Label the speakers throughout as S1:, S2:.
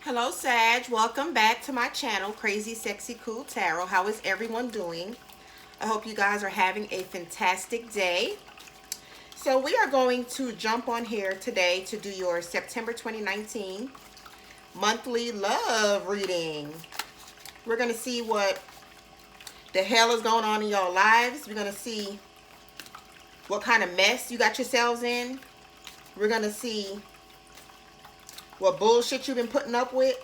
S1: Hello, Sag. Welcome back to my channel, Crazy Sexy Cool Tarot. How is everyone doing? I hope you guys are having a fantastic day. So we are going to jump on here today to do your September 2019 monthly love reading. We're going to see what the hell is going on in your lives. We're going to see what kind of mess you got yourselves in. We're going to see what bullshit you've been putting up with.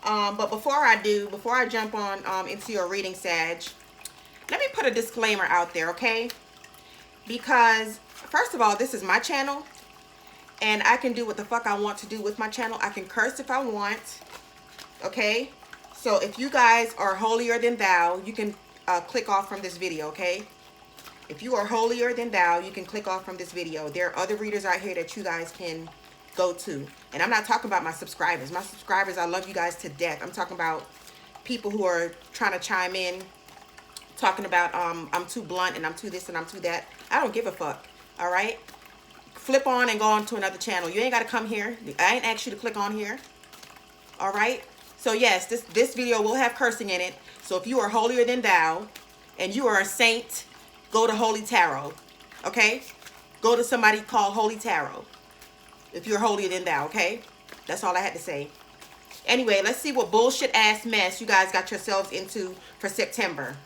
S1: But before I jump on into your reading, Sag, let me put a disclaimer out there, okay? Because first of all, this is my channel, and I can do what the fuck I want to do with my channel. I can curse if I want, okay? So if you guys are holier than thou, you can click off from this video, okay? If you are holier than thou, you can click off from this video. There are other readers out here that you guys can go to. And I'm not talking about my subscribers. My subscribers, I love you guys to death. I'm talking about people who are trying to chime in, talking about I'm too blunt and I'm too this and I'm too that. I don't give a fuck. All right? Flip on and go on to another channel. You ain't got to come here. I ain't asked you to click on here. All right? So yes, this video will have cursing in it. So if you are holier than thou and you are a saint, go to Holy Tarot. Okay? Go to somebody called Holy Tarot. If you're holier than thou, okay? That's all I had to say. Anyway, let's see what bullshit ass mess you guys got yourselves into for September.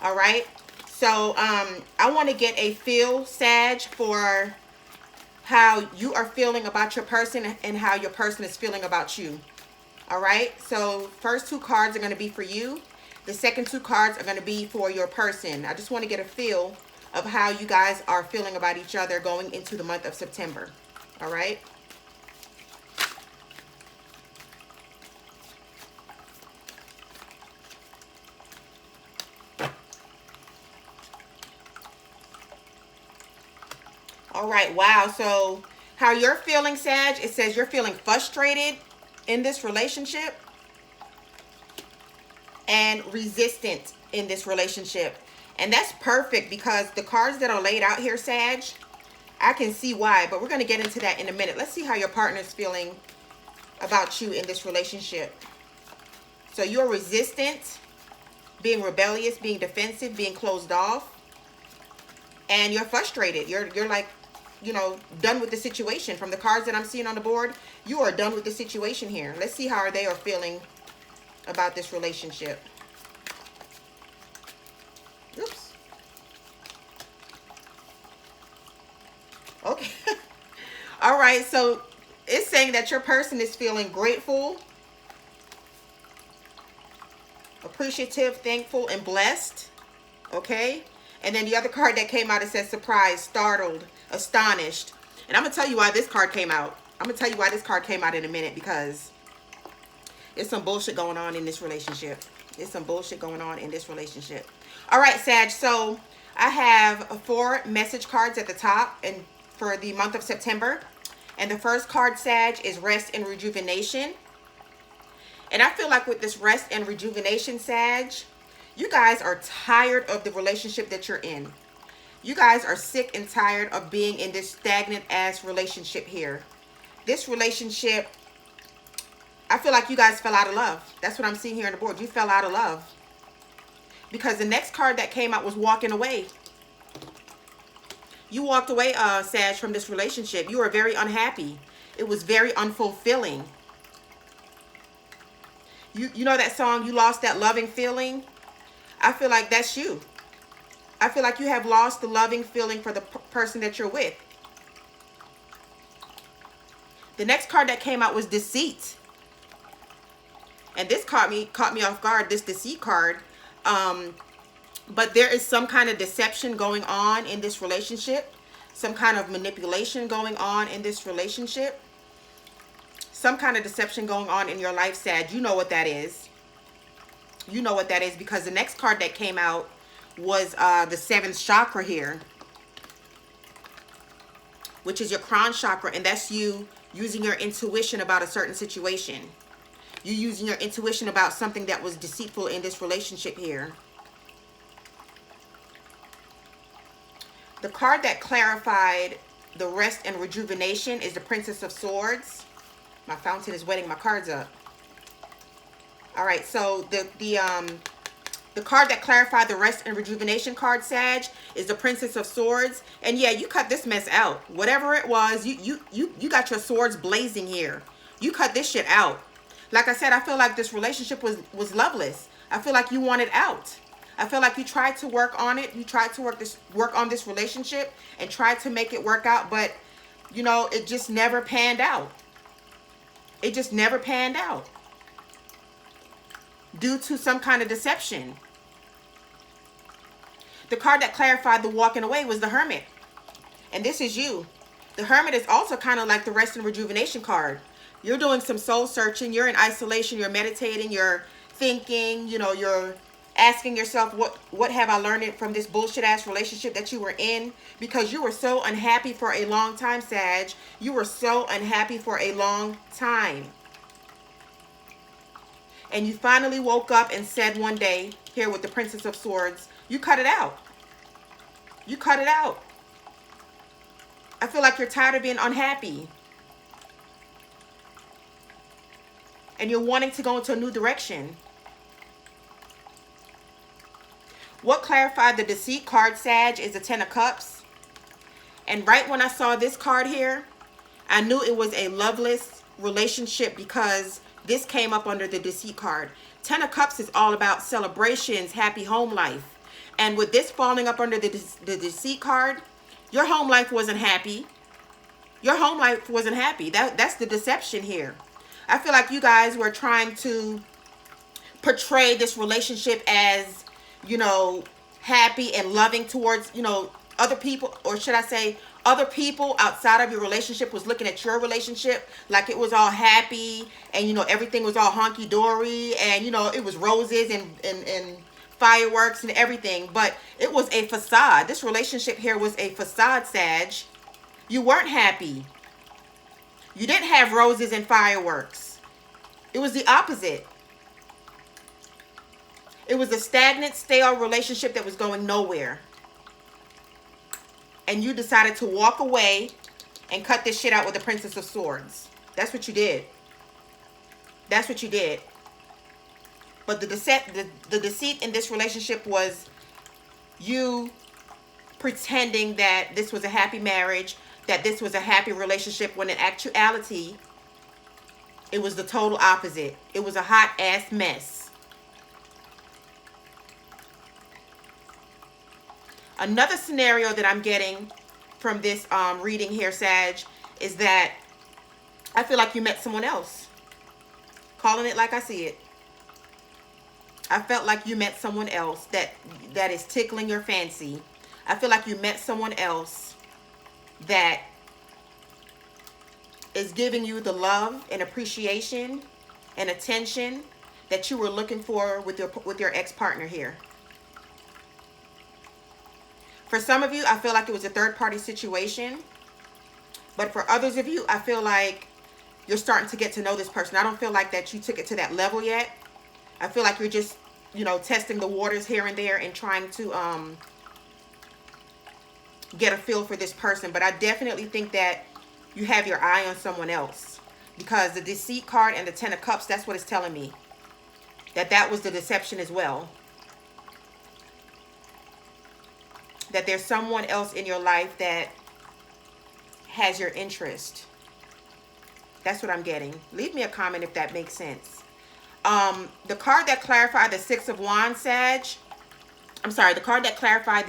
S1: All right? So, I want to get a feel, Sag, for how you are feeling about your person and how your person is feeling about you. All right? So, first two cards are going to be for you. The second two cards are going to be for your person. I just want to get a feel of how you guys are feeling about each other going into the month of September. All right. All right. Wow. So how you're feeling, Sag, it says you're feeling frustrated in this relationship and resistant in this relationship. And that's perfect because the cards that are laid out here, Sag, I can see why, but we're going to get into that in a minute. Let's see how your partner is feeling about you in this relationship. So you're resistant, being rebellious, being defensive, being closed off, and you're frustrated. You're like, you know, done with the situation. From the cards that I'm seeing on the board, you are done with the situation here. Let's see how they are feeling about this relationship. Oops. Okay. All right. So it's saying that your person is feeling grateful, appreciative, thankful, and blessed. Okay. And then the other card that came out, it says surprised, startled, astonished. And I'm going to tell you why this card came out. I'm going to tell you why this card came out in a minute, because there's some bullshit going on in this relationship. There's some bullshit going on in this relationship. All right, Sag. So I have 4 message cards at the top and for the month of September. And the first card, Sag, is rest and rejuvenation. And I feel like with this rest and rejuvenation, Sag, you guys are tired of the relationship that you're in. You guys are sick and tired of being in this stagnant ass relationship here. This relationship, I feel like you guys fell out of love. That's what I'm seeing here on the board. You fell out of love. Because the next card that came out was walking away. You walked away, Sag, from this relationship. You were very unhappy. It was very unfulfilling. You know that song, You Lost That Loving Feeling? I feel like that's you. I feel like you have lost the loving feeling for the person that you're with. The next card that came out was deceit. And this caught me off guard, this deceit card. But there is some kind of deception going on in this relationship. Some kind of manipulation going on in this relationship. Some kind of deception going on in your life, Sag. You know what that is. You know what that is, because the next card that came out was the 7th chakra here, which is your crown chakra, and that's you using your intuition about a certain situation. You using your intuition about something that was deceitful in this relationship here. The card that clarified the rest and rejuvenation is the Princess of Swords. My fountain is wetting my cards up. All right, so the card that clarified the rest and rejuvenation card, Sag, is the Princess of Swords. And yeah, you cut this mess out. Whatever it was, you got your swords blazing here. You cut this shit out. Like I said, I feel like this relationship was loveless. I feel like you wanted out. I feel like you tried to work on it. You tried to work on this relationship and tried to make it work out, but you know, it just never panned out. It just never panned out due to some kind of deception. The card that clarified the walking away was the Hermit. And this is you. The Hermit is also kind of like the rest and rejuvenation card. You're doing some soul searching. You're in isolation. You're meditating. You're thinking. You know, you're asking yourself, what have I learned from this bullshit ass relationship that you were in? Because you were so unhappy for a long time, Sag. You were so unhappy for a long time. And you finally woke up and said one day, here with the Princess of Swords, you cut it out. You cut it out. I feel like you're tired of being unhappy. And you're wanting to go into a new direction. What clarified the Deceit card, Sag, is the Ten of Cups. And right when I saw this card here, I knew it was a loveless relationship because this came up under the Deceit card. Ten of Cups is all about celebrations, happy home life. And with this falling up under the Deceit card, your home life wasn't happy. Your home life wasn't happy. That's the deception here. I feel like you guys were trying to portray this relationship as, you know, happy and loving towards, you know, other people, or should I say other people outside of your relationship was looking at your relationship like it was all happy and, you know, everything was all honky-dory and, you know, it was roses and fireworks and everything, but it was a facade. This relationship here was a facade, Sag. You weren't happy. You didn't have roses and fireworks. It was the opposite. It was a stagnant, stale relationship that was going nowhere. And you decided to walk away and cut this shit out with the Princess of Swords. That's what you did. That's what you did. But the deceit in this relationship was you pretending that this was a happy marriage, that this was a happy relationship, when in actuality, it was the total opposite. It was a hot ass mess. Another scenario that I'm getting from this reading here, Sag, is that I feel like you met someone else. Calling it like I see it. I felt like you met someone else that is tickling your fancy. I feel like you met someone else that is giving you the love and appreciation and attention that you were looking for with your ex-partner here. For some of you, I feel like it was a third-party situation. But for others of you, I feel like you're starting to get to know this person. I don't feel like that you took it to that level yet. I feel like you're just, you know, testing the waters here and there and trying to get a feel for this person. But I definitely think that you have your eye on someone else, because the Deceit card and the Ten of Cups, that's what it's telling me. That was the deception as well. That there's someone else in your life that has your interest. That's what I'm getting. Leave me a comment if that makes sense. The card that clarified the Six of Wands, Sag. I'm sorry, the card that clarified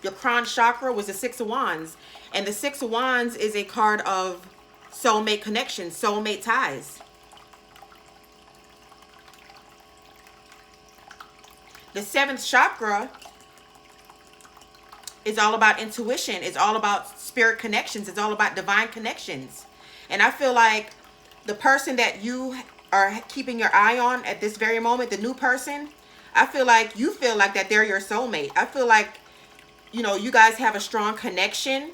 S1: your crown chakra was the Six of Wands. And the Six of Wands is a card of soulmate connections, soulmate ties. The seventh chakra is all about intuition. It's all about spirit connections. It's all about divine connections. And I feel like the person that you are keeping your eye on at this very moment, the new person, I feel like you feel like that they're your soulmate. I feel like, you know, you guys have a strong connection.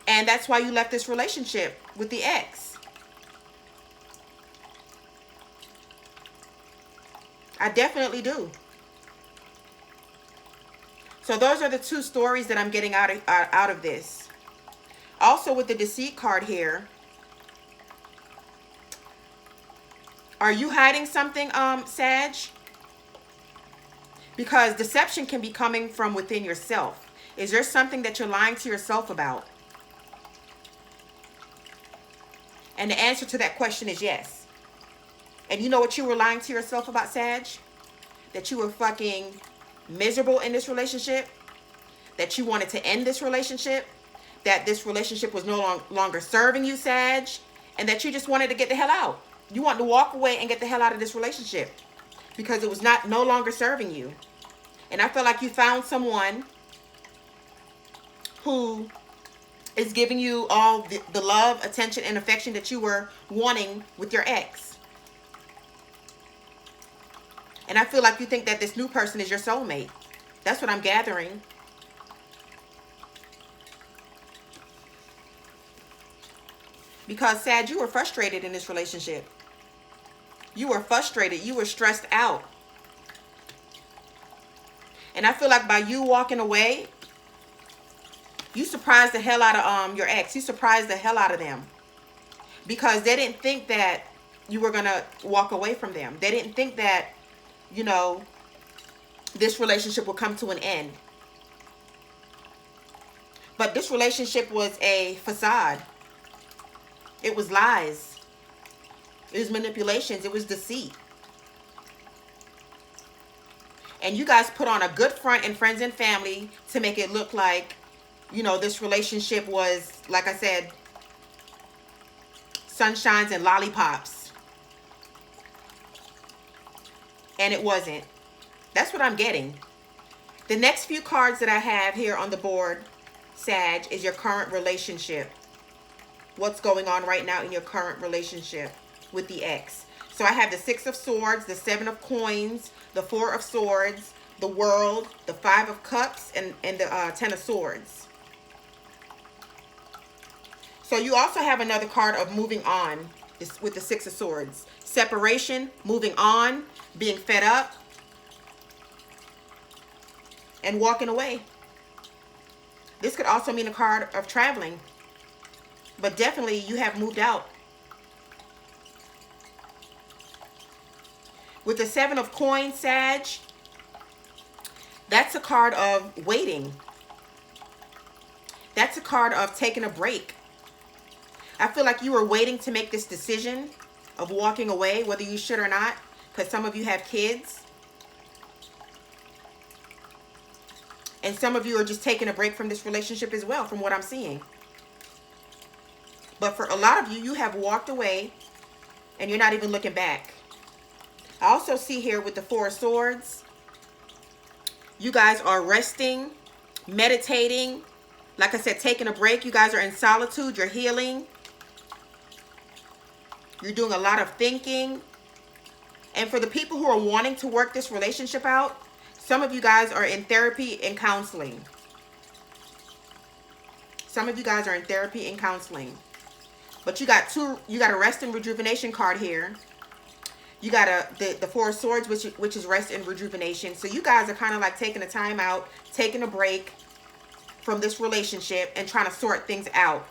S1: And that's why you left this relationship with the ex. I definitely do. So those are the two stories that I'm getting out of this. Also with the Deceit card here, Are you hiding something, Sag? Because deception can be coming from within yourself. Is there something that you're lying to yourself about? And the answer to that question is yes. And you know what you were lying to yourself about, Sag? That you were fucking miserable in this relationship. That you wanted to end this relationship. That this relationship was no longer serving you, Sag. And that you just wanted to get the hell out. You wanted to walk away and get the hell out of this relationship. Because it was no longer serving you. And I feel like you found someone who is giving you all the love, attention, and affection that you were wanting with your ex. And I feel like you think that this new person is your soulmate. That's what I'm gathering. Because, Sag, you were frustrated in this relationship. You were frustrated. You were stressed out. And I feel like by you walking away, you surprised the hell out of your ex. You surprised the hell out of them. Because they didn't think that you were going to walk away from them. They didn't think that, you know, this relationship would come to an end. But this relationship was a facade. It was lies. It was manipulations. It was deceit. And you guys put on a good front in friends and family to make it look like, you know, this relationship was, like I said, sunshines and lollipops. And it wasn't. That's what I'm getting. The next few cards that I have here on the board, Sag, is your current relationship. What's going on right now in your current relationship with the ex. So I have the 6 of Swords, the 7 of Coins, the 4 of Swords, the World, the 5 of Cups, and the 10 of Swords. So you also have another card of moving on with the 6 of Swords. Separation, moving on, being fed up, and walking away. This could also mean a card of traveling. But definitely you have moved out. With the 7 of Coins, Sag, that's a card of waiting. That's a card of taking a break. I feel like you were waiting to make this decision of walking away, whether you should or not, because some of you have kids. And some of you are just taking a break from this relationship as well, from what I'm seeing. But for a lot of you, you have walked away and you're not even looking back. I also see here with the 4 of Swords, you guys are resting, meditating. Like I said, taking a break. You guys are in solitude. You're healing. You're doing a lot of thinking. And for the people who are wanting to work this relationship out, some of you guys are in therapy and counseling. Some of you guys are in therapy and counseling. But you got a rest and rejuvenation card here. You got the 4 of Swords, which is rest and rejuvenation. So you guys are kind of like taking a time out, taking a break from this relationship and trying to sort things out.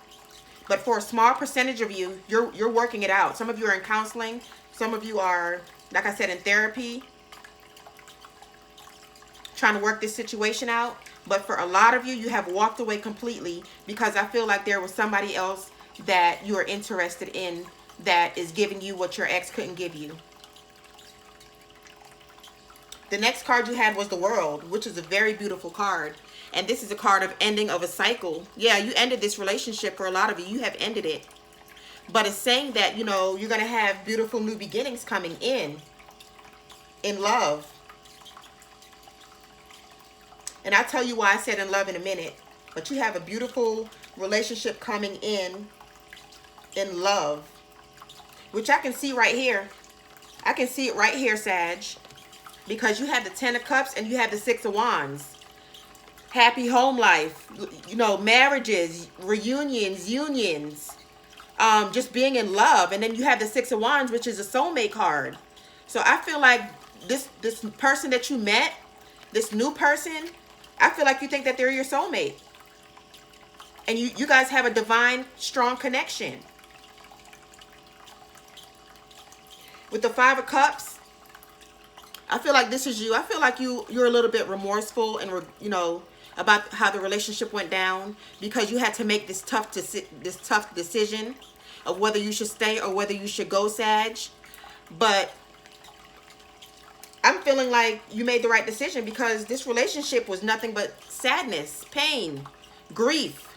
S1: But for a small percentage of you, you're working it out. Some of you are in counseling. Some of you are, like I said, in therapy, trying to work this situation out. But for a lot of you, you have walked away completely because I feel like there was somebody else that you are interested in that is giving you what your ex couldn't give you. The next card you had was the World, which is a very beautiful card. And this is a card of ending of a cycle. Yeah, you ended this relationship. For a lot of you, you have ended it. But it's saying that, you know, you're going to have beautiful new beginnings coming in love. And I'll tell you why I said in love in a minute. But you have a beautiful relationship coming in love. Which I can see right here. I can see it right here, Sag. Because you have the 10 of Cups and you have the 6 of Wands. Happy home life. You know, marriages, reunions, unions. Just being in love. And then you have the 6 of Wands, which is a soulmate card. So I feel like this person that you met, this new person, I feel like you think that they're your soulmate. And you guys have a divine, strong connection. With the Five of Cups, I feel like this is you. I feel like you're a little bit remorseful and, you know, about how the relationship went down, because you had to make this tough decision of whether you should stay or whether you should go, Sag. But I'm feeling like you made the right decision, because this relationship was nothing but sadness, pain, grief.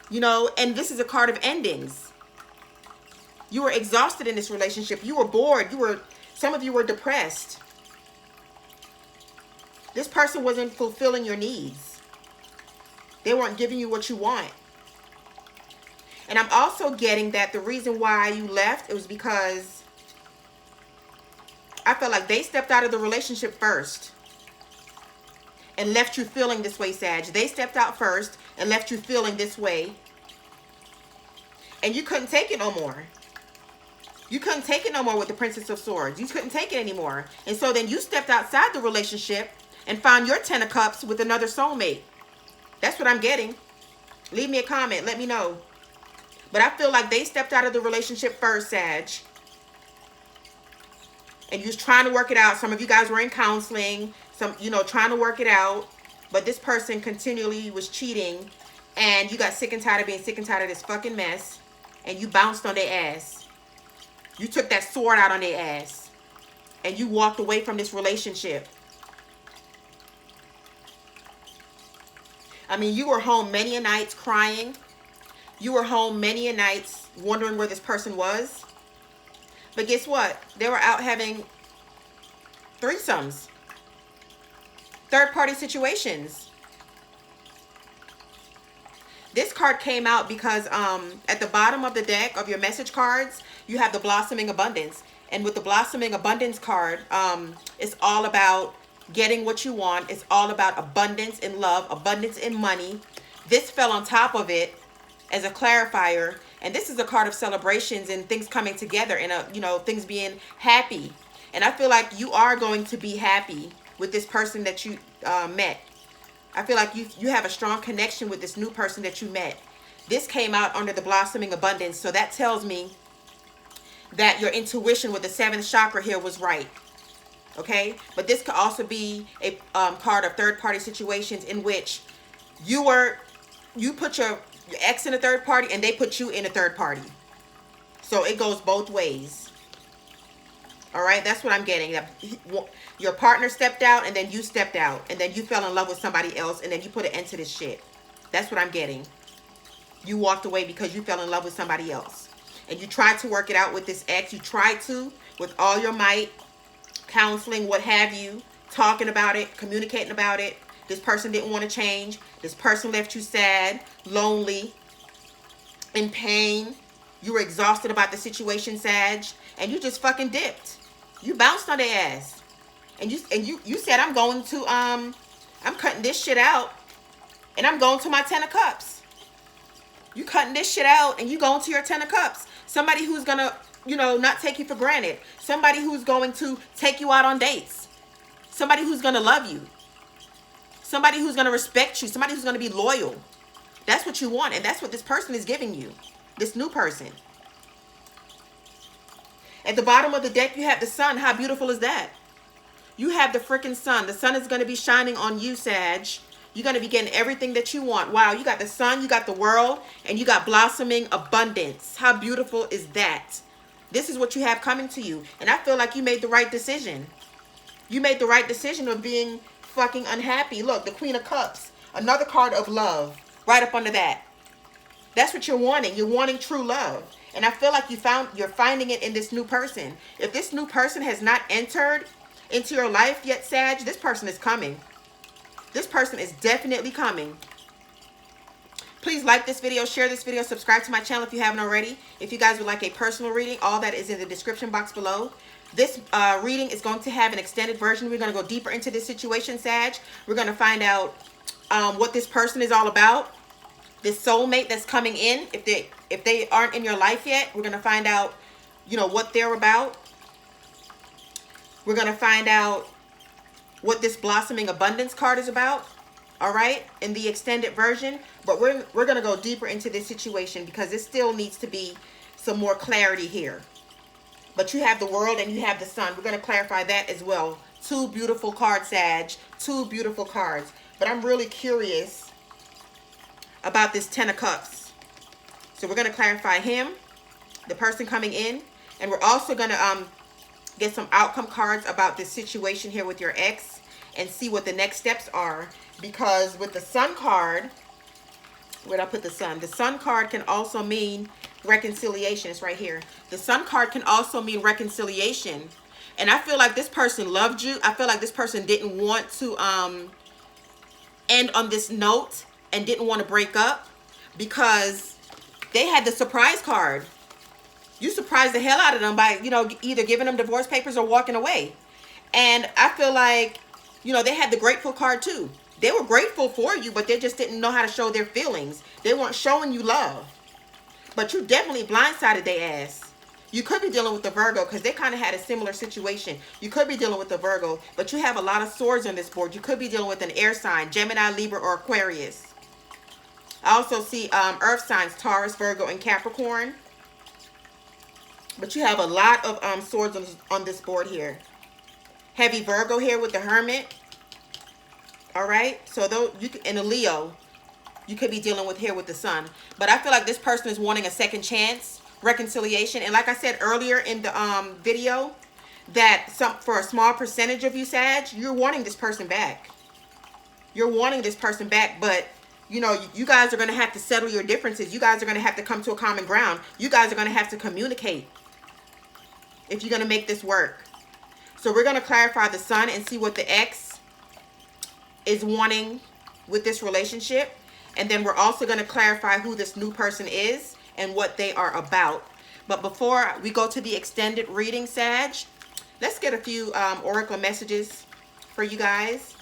S1: You know, and this is a card of endings. You were exhausted in this relationship. You were bored. Some of you were depressed. This person wasn't fulfilling your needs. They weren't giving you what you want. And I'm also getting that the reason why you left, it was because I felt like they stepped out of the relationship first and left you feeling this way, Sag. They stepped out first and left you feeling this way. And you couldn't take it no more. You couldn't take it no more with the Princess of Swords. You couldn't take it anymore. And so then you stepped outside the relationship and found your Ten of Cups with another soulmate. That's what I'm getting. Leave me a comment. Let me know. But I feel like they stepped out of the relationship first, Sag. And you was trying to work it out. Some of you guys were in counseling. Some, you know, trying to work it out. But this person continually was cheating. And you got sick and tired of being sick and tired of this fucking mess. And you bounced on their ass. You took that sword out on their ass. And you walked away from this relationship. I mean, you were home many a nights crying. You were home many a nights wondering where this person was. But guess what? They were out having threesomes. Third-party situations. This card came out because at the bottom of the deck of your message cards, you have the Blossoming Abundance. And with the Blossoming Abundance card, it's all about getting what you want. It's all about abundance in love, abundance in money. This fell on top of it as a clarifier. And this is a card of celebrations and things coming together and, you know, things being happy. And I feel like you are going to be happy with this person that you met. I feel like you have a strong connection with this new person that you met. This came out under the Blossoming Abundance. So that tells me that your intuition with the 7th chakra here was right. Okay? But this could also be a card of third-party situations in which you put your ex in a third party and they put you in a third party. So it goes both ways. All right? That's what I'm getting. Your partner stepped out and then you stepped out. And then you fell in love with somebody else and then you put an end to this shit. That's what I'm getting. You walked away because you fell in love with somebody else. And you tried to work it out with this ex. You tried to with all your might. Counseling, what have you. Talking about it. Communicating about it. This person didn't want to change. This person left you sad, lonely, in pain. You were exhausted about the situation, Sag. And you just fucking dipped. You bounced on their ass. And you said, I'm going to, I'm cutting this shit out. And I'm going to my Ten of Cups. You cutting this shit out and you going to your Ten of Cups. Somebody who's going to, you know, not take you for granted. Somebody who's going to take you out on dates. Somebody who's going to love you. Somebody who's going to respect you. Somebody who's going to be loyal. That's what you want. And that's what this person is giving you. This new person. At the bottom of the deck, you have the sun. How beautiful is that? You have the freaking sun. The sun is going to be shining on you, Sag. You're going to be getting everything that you want. Wow, you got the sun, you got the world, and you got blossoming abundance. How beautiful is that? This is what you have coming to you. And I feel like you made the right decision. You made the right decision of being fucking unhappy. Look, the Queen of Cups. Another card of love. Right up under that. That's what you're wanting. You're wanting true love. And I feel like you're finding it in this new person. If this new person has not entered into your life yet, Sag, this person is coming. This person is definitely coming. Please like this video, share this video, subscribe to my channel if you haven't already. If you guys would like a personal reading, all that is in the description box below. This reading is going to have an extended version. We're going to go deeper into this situation, Sag. We're going to find out what this person is all about. This soulmate that's coming in, if they aren't in your life yet, we're going to find out, you know, what they're about. We're going to find out what this Blossoming Abundance card is about. All right, in the extended version. But we're going to go deeper into this situation because it still needs to be some more clarity here. But you have the world and you have the sun. We're going to clarify that as well. Two beautiful cards, Sag. Two beautiful cards. But I'm really curious about this Ten of Cups. So we're going to clarify him, the person coming in. And we're also going to get some outcome cards about this situation here with your ex and see what the next steps are. Because with the Sun card, where'd I put the Sun? The Sun card can also mean reconciliation. It's right here. The Sun card can also mean reconciliation. And I feel like this person loved you. I feel like this person didn't want to end on this note and didn't want to break up because they had the surprise card. You surprised the hell out of them by, you know, either giving them divorce papers or walking away. And I feel like, you know, they had the grateful card too. They were grateful for you, but they just didn't know how to show their feelings. They weren't showing you love. But you definitely blindsided their ass. You could be dealing with the Virgo because they kind of had a similar situation. You could be dealing with the Virgo, but you have a lot of swords on this board. You could be dealing with an air sign, Gemini, Libra, or Aquarius. I also see earth signs, Taurus, Virgo, and Capricorn. But you have a lot of swords on this board here. Heavy Virgo here with the Hermit. All right. So though you can, and a Leo, you could be dealing with here with the Sun. But I feel like this person is wanting a second chance, reconciliation. And like I said earlier in the video, that for a small percentage of you, Sag, you're wanting this person back. You're wanting this person back, but you know, you guys are going to have to settle your differences. You guys are going to have to come to a common ground. You guys are going to have to communicate if you're going to make this work. So we're going to clarify the Sun and see what the ex is wanting with this relationship. And then we're also going to clarify who this new person is and what they are about. But before we go to the extended reading, Sag, let's get a few oracle messages for you guys.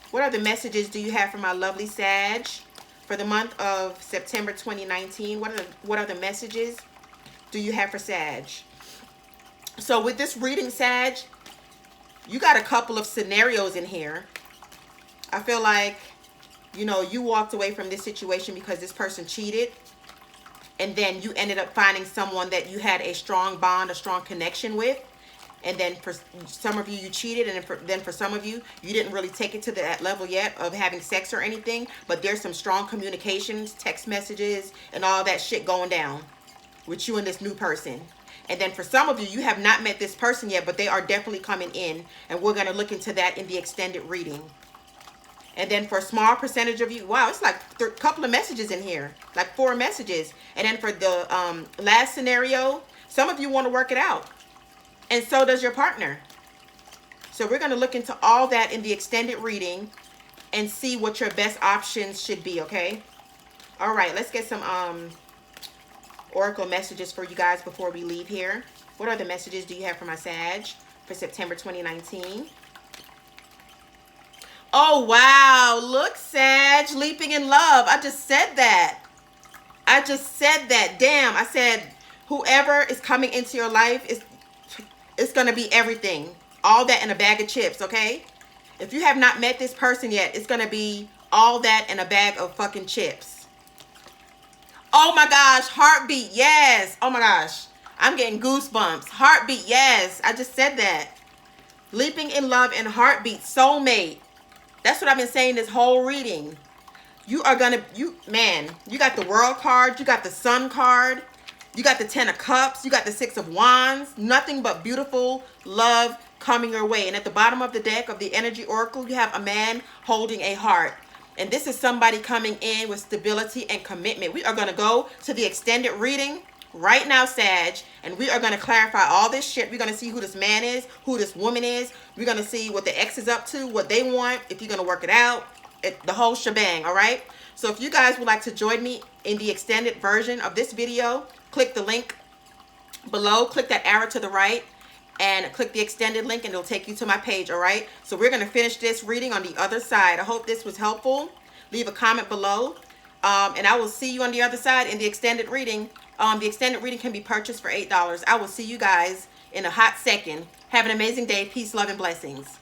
S1: What other messages do you have for my lovely Sag for the month of September 2019? What other messages do you have for Sag? So with this reading, Sag, you got a couple of scenarios in here. I feel like, you know, you walked away from this situation because this person cheated. And then you ended up finding someone that you had a strong bond, a strong connection with. And then for some of you, you cheated. And then for some of you, you didn't really take it to that level yet of having sex or anything. But there's some strong communications, text messages, and all that shit going down with you and this new person. And then for some of you, you have not met this person yet, but they are definitely coming in. And we're going to look into that in the extended reading. And then for a small percentage of you, wow, it's like a couple of messages in here, like 4 messages. And then for the last scenario, some of you want to work it out. And so does your partner. So we're going to look into all that in the extended reading and see what your best options should be, okay? All right, let's get some oracle messages for you guys before we leave here. What other messages do you have for my Sag for September 2019? Oh, wow. Look, Sag, leaping in love. I just said that. I just said that. Damn. I said whoever is coming into your life, it's going to be everything. All that in a bag of chips, okay? If you have not met this person yet, it's going to be all that in a bag of fucking chips. Oh, my gosh. Heartbeat. Yes. Oh, my gosh. I'm getting goosebumps. Heartbeat. Yes. I just said that. Leaping in love and heartbeat. Soulmate. That's what I've been saying this whole reading. You are going to, you got the World card. You got the Sun card. You got the 10 of Cups. You got the 6 of Wands. Nothing but beautiful love coming your way. And at the bottom of the deck of the Energy Oracle, you have a man holding a heart. And this is somebody coming in with stability and commitment. We are going to go to the extended reading right now, Sag, and we are going to clarify all this shit. We're going to see who this man is, who this woman is. We're going to see what the ex is up to, what they want, if you're going to work it out, the whole shebang, all right? So if you guys would like to join me in the extended version of this video, click the link below, click that arrow to the right, and click the extended link, and it'll take you to my page, all right? So we're going to finish this reading on the other side. I hope this was helpful. Leave a comment below, and I will see you on the other side in the extended reading. The extended reading can be purchased for $8. I will see you guys in a hot second. Have an amazing day. Peace, love, and blessings.